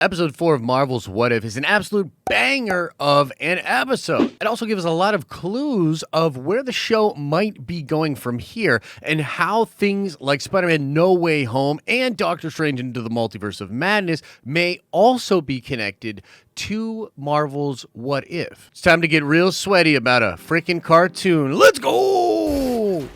Episode 4 of Marvel's What If is an absolute banger of an episode. It also gives us a lot of clues of where the show might be going from here and how things like Spider-Man No Way Home and Doctor Strange Into the Multiverse of Madness may also be connected to Marvel's What If. It's time to get real sweaty about a freaking cartoon. Let's go!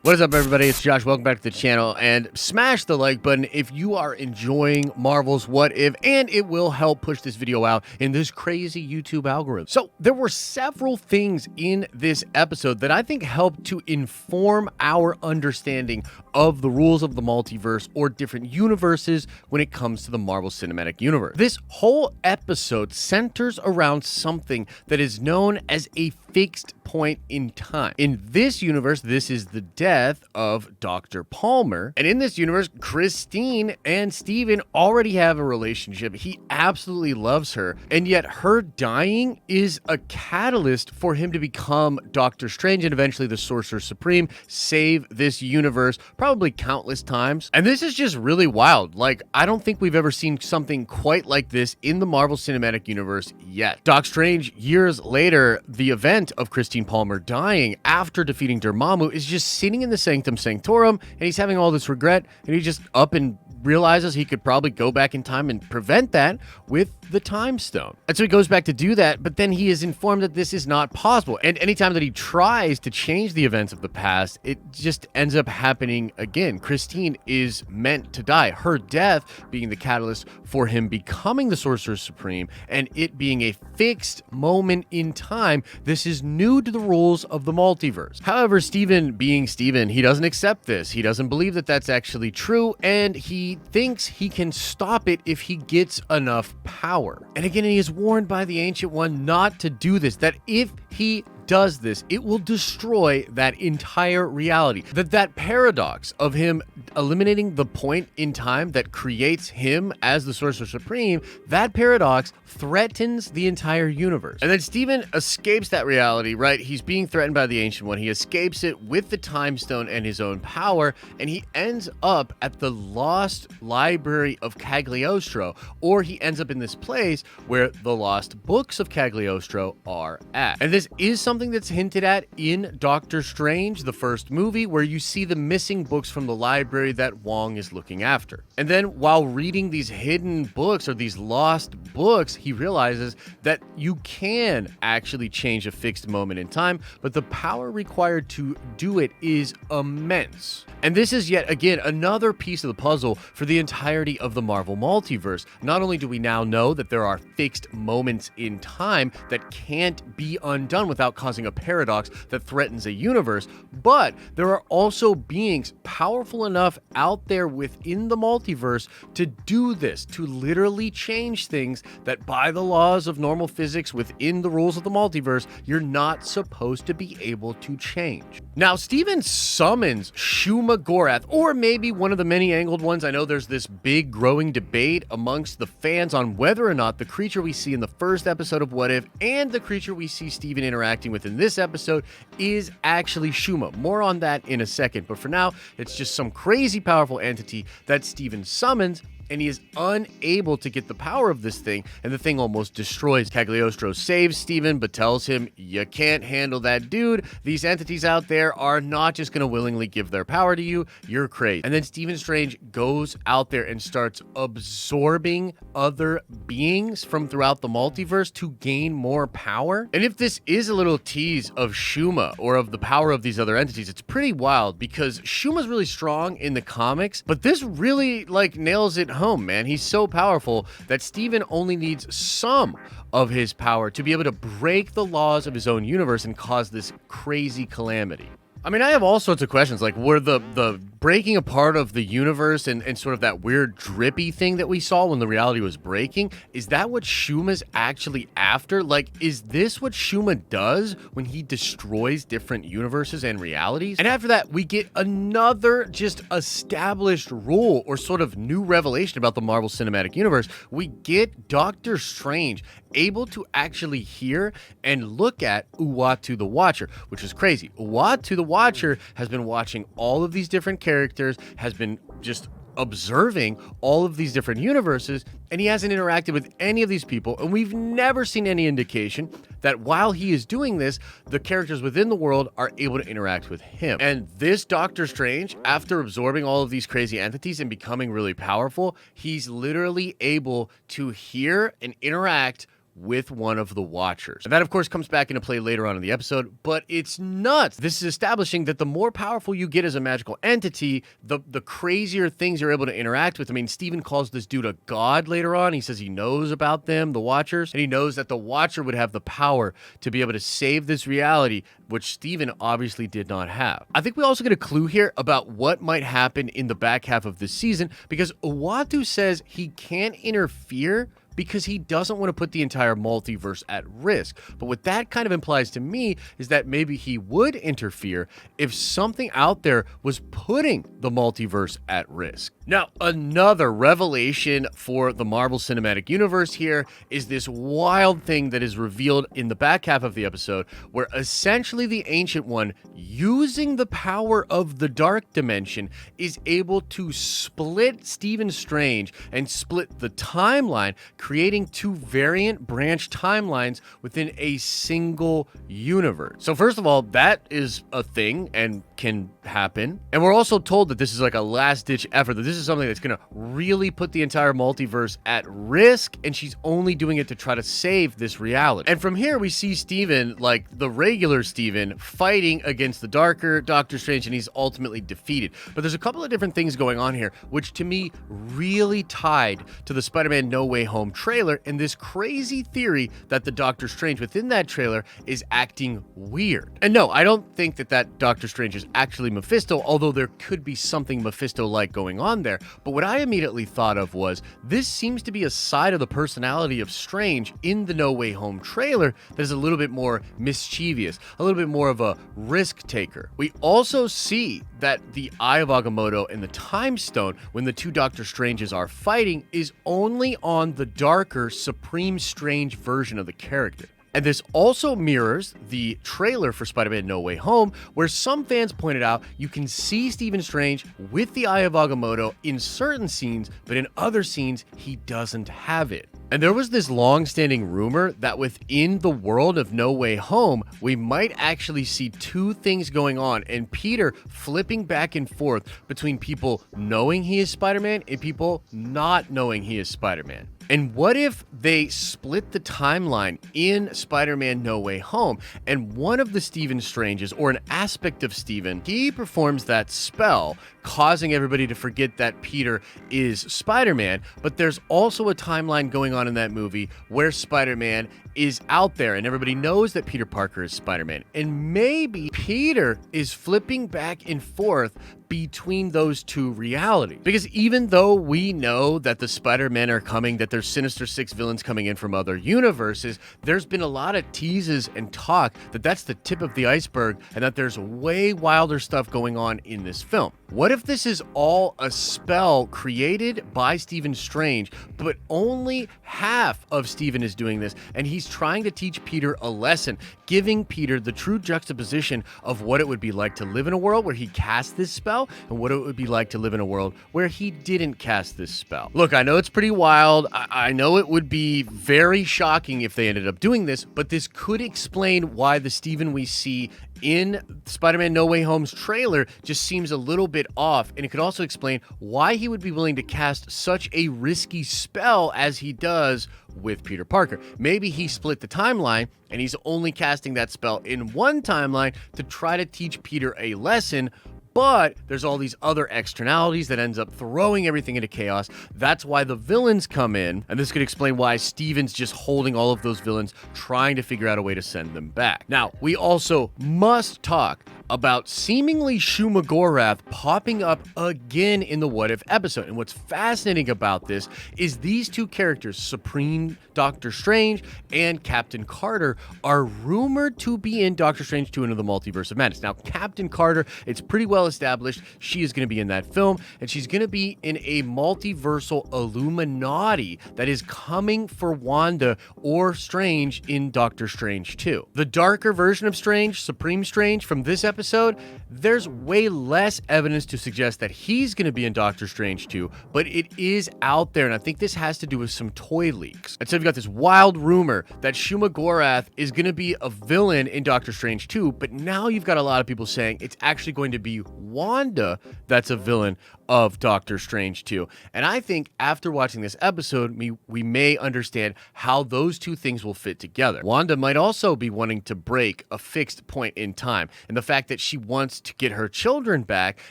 What is up, everybody? It's Josh. Welcome back to the channel, and smash the like button if you are enjoying Marvel's What If, and it will help push this video out in this crazy YouTube algorithm. So there were several things in this episode that I think helped to inform our understanding of the rules of the multiverse or different universes when it comes to the Marvel Cinematic Universe. This whole episode centers around something that is known as a fixed point in time. In this universe, this is the death of Dr. Palmer. And in this universe, Christine and Steven already have a relationship. He absolutely loves her. And yet her dying is a catalyst for him to become Doctor Strange and eventually the Sorcerer Supreme, save this universe probably countless times. And this is just really wild. Like, I don't think we've ever seen something quite like this in the Marvel Cinematic Universe yet. Doc Strange, years later, the event of Christine Palmer dying after defeating Dormammu is just sitting in the Sanctum Sanctorum, and he's having all this regret, and he just up and realizes he could probably go back in time and prevent that with the Time Stone. And so he goes back to do that, but then he is informed that this is not possible. And anytime that he tries to change the events of the past, it just ends up happening again. Christine is meant to die. Her death being the catalyst for him becoming the Sorcerer Supreme, and it being a fixed moment in time. This is new to the rules of the multiverse. However, Steven being Steven, he doesn't accept this. He doesn't believe that that's actually true, and he thinks he can stop it if he gets enough power. And again, he is warned by the Ancient One not to do this, that if he does this, it will destroy that entire reality. That paradox of him eliminating the point in time that creates him as the Sorcerer Supreme, that paradox threatens the entire universe. And then Steven escapes that reality, right? He's being threatened by the Ancient One. He escapes it with the Time Stone and his own power, and he ends up at the lost library of Cagliostro, or he ends up in this place where the lost books of Cagliostro are at. And this is something that's hinted at in Doctor Strange, the first movie, where you see the missing books from the library that Wong is looking after. And then while reading these hidden books or these lost books, he realizes that you can actually change a fixed moment in time, but the power required to do it is immense. And this is yet again another piece of the puzzle for the entirety of the Marvel multiverse. Not only do we now know that there are fixed moments in time that can't be undone without causing a paradox that threatens a universe, but there are also beings powerful enough out there within the multiverse to do this, to literally change things that by the laws of normal physics within the rules of the multiverse, you're not supposed to be able to change. Now, Steven summons Shuma Gorath, or maybe one of the many angled ones. I know there's this big growing debate amongst the fans on whether or not the creature we see in the first episode of What If and the creature we see Steven interacting with in this episode is actually Shuma. More on that in a second, but for now, it's just some crazy powerful entity that Steven summons, and he is unable to get the power of this thing, and the thing almost destroys. Cagliostro saves Steven, but tells him, you can't handle that dude. These entities out there are not just going to willingly give their power to you. You're crazy. And then Stephen Strange goes out there and starts absorbing other beings from throughout the multiverse to gain more power. And if this is a little tease of Shuma or of the power of these other entities, it's pretty wild because Shuma's really strong in the comics, but this really nails it home, man. He's so powerful that Steven only needs some of his power to be able to break the laws of his own universe and cause this crazy calamity. I mean, I have all sorts of questions, like were the breaking apart of the universe and sort of that weird drippy thing that we saw when the reality was breaking, is that what Shuma's actually after? Like, is this what Shuma does when he destroys different universes and realities? And after that, we get another just established rule or sort of new revelation about the Marvel Cinematic Universe. We get Doctor Strange able to actually hear and look at Uatu the Watcher, which is crazy. Uatu the Watcher has been watching all of these different characters, has been just observing all of these different universes, and he hasn't interacted with any of these people, and we've never seen any indication that while he is doing this, the characters within the world are able to interact with him. And this Doctor Strange, after absorbing all of these crazy entities and becoming really powerful, he's literally able to hear and interact with one of the Watchers. And that, of course, comes back into play later on in the episode, but it's nuts. This is establishing that the more powerful you get as a magical entity, the crazier things you're able to interact with. I mean, Steven calls this dude a god later on. He says he knows about them, the Watchers, and he knows that the Watcher would have the power to be able to save this reality, which Steven obviously did not have. I think we also get a clue here about what might happen in the back half of this season, because Uatu says he can't interfere because he doesn't want to put the entire multiverse at risk. But what that kind of implies to me is that maybe he would interfere if something out there was putting the multiverse at risk. Now, another revelation for the Marvel Cinematic Universe here is this wild thing that is revealed in the back half of the episode, where essentially the Ancient One, using the power of the Dark Dimension, is able to split Stephen Strange and split the timeline, creating two variant branch timelines within a single universe. So first of all, that is a thing and can happen. And we're also told that this is like a last-ditch effort, that this is something that's going to really put the entire multiverse at risk, and she's only doing it to try to save this reality. And from here, we see Steven, like the regular Steven, fighting against the darker Doctor Strange, and he's ultimately defeated. But there's a couple of different things going on here, which to me really tied to the Spider-Man No Way Home trailer, and this crazy theory that the Doctor Strange within that trailer is acting weird. And no, I don't think that Doctor Strange is actually Mephisto, although there could be something Mephisto-like going on there. But what I immediately thought of was, this seems to be a side of the personality of Strange in the No Way Home trailer that is a little bit more mischievous, a little bit more of a risk taker. We also see that the Eye of Agamotto and the Time Stone, when the two Doctor Stranges are fighting, is only on the darker Supreme Strange version of the character. And this also mirrors the trailer for Spider-Man No Way Home, where some fans pointed out you can see Stephen Strange with the Eye of Agamotto in certain scenes, but in other scenes, he doesn't have it. And there was this long-standing rumor that within the world of No Way Home, we might actually see two things going on, and Peter flipping back and forth between people knowing he is Spider-Man and people not knowing he is Spider-Man. And what if they split the timeline in Spider-Man No Way Home, and one of the Stephen Stranges, or an aspect of Stephen, he performs that spell, causing everybody to forget that Peter is Spider-Man, but there's also a timeline going on in that movie where Spider-Man is out there and everybody knows that Peter Parker is Spider-Man. And maybe Peter is flipping back and forth between those two realities. Because even though we know that the Spider-Men are coming, that there's Sinister Six villains coming in from other universes, there's been a lot of teases and talk that that's the tip of the iceberg and that there's way wilder stuff going on in this film. What if this is all a spell created by Stephen Strange, but only half of Stephen is doing this, and he's trying to teach Peter a lesson, giving Peter the true juxtaposition of what it would be like to live in a world where he cast this spell and what it would be like to live in a world where he didn't cast this spell. Look, I know it's pretty wild. I know it would be very shocking if they ended up doing this, but this could explain why the Stephen we see in Spider-Man No Way Home's trailer just seems a little bit off, and it could also explain why he would be willing to cast such a risky spell as he does with Peter Parker. Maybe he split the timeline and he's only casting that spell in one timeline to try to teach Peter a lesson, but there's all these other externalities that ends up throwing everything into chaos. That's why the villains come in, and this could explain why Steven's just holding all of those villains, trying to figure out a way to send them back. Now, we also must talk about seemingly Shumagorath popping up again in the What If episode. And what's fascinating about this is these two characters, Supreme Doctor Strange and Captain Carter, are rumored to be in Doctor Strange 2 Into the Multiverse of Madness. Now, Captain Carter, it's pretty well established she is going to be in that film, and she's going to be in a multiversal Illuminati that is coming for Wanda or Strange in Doctor Strange 2. The darker version of Strange, Supreme Strange, from this episode episode, there's way less evidence to suggest that he's going to be in Doctor Strange 2, but it is out there, and I think this has to do with some toy leaks. Instead, we've got this wild rumor that Shuma Gorath is going to be a villain in Doctor Strange 2, but now you've got a lot of people saying it's actually going to be Wanda that's a villain of Doctor Strange 2. And I think after watching this episode, we may understand how those two things will fit together. Wanda might also be wanting to break a fixed point in time, and the fact that she wants to get her children back,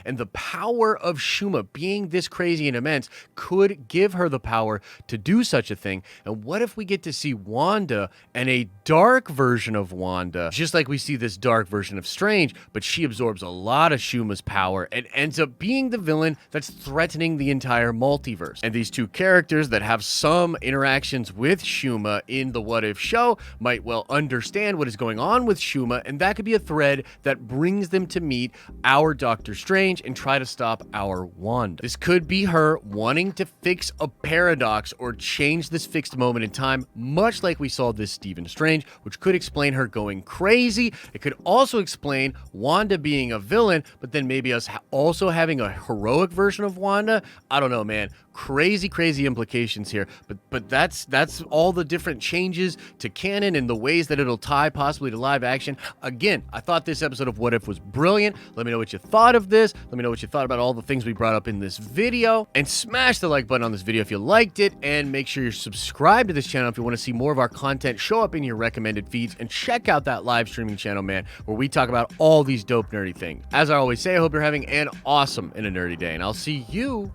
and the power of Shuma being this crazy and immense could give her the power to do such a thing. And what if we get to see Wanda and a dark version of Wanda, just like we see this dark version of Strange, but she absorbs a lot of Shuma's power and ends up being the villain that's threatening the entire multiverse. And these two characters that have some interactions with Shuma in the What If show might well understand what is going on with Shuma, and that could be a thread that brings them to meet our Doctor Strange and try to stop our Wanda. This could be her wanting to fix a paradox or change this fixed moment in time, much like we saw this Stephen Strange, which could explain her going crazy. It could also explain Wanda being a villain, but then maybe us also having a heroic version of Wanda. I don't know, man. Crazy implications here, but that's all the different changes to canon and the ways that it'll tie possibly to live action. Again, I thought this episode of What If was brilliant. Let me know what you thought of this. Let me know what you thought about all the things we brought up in this video, and smash the like button on this video if you liked it, and make sure you're subscribed to this channel if you want to see more of our content show up in your recommended feeds, and check out that live streaming channel, man, where we talk about all these dope nerdy things. As I always say, I hope you're having an awesome and a nerdy day, and I'll see you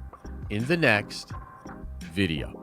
in the next video.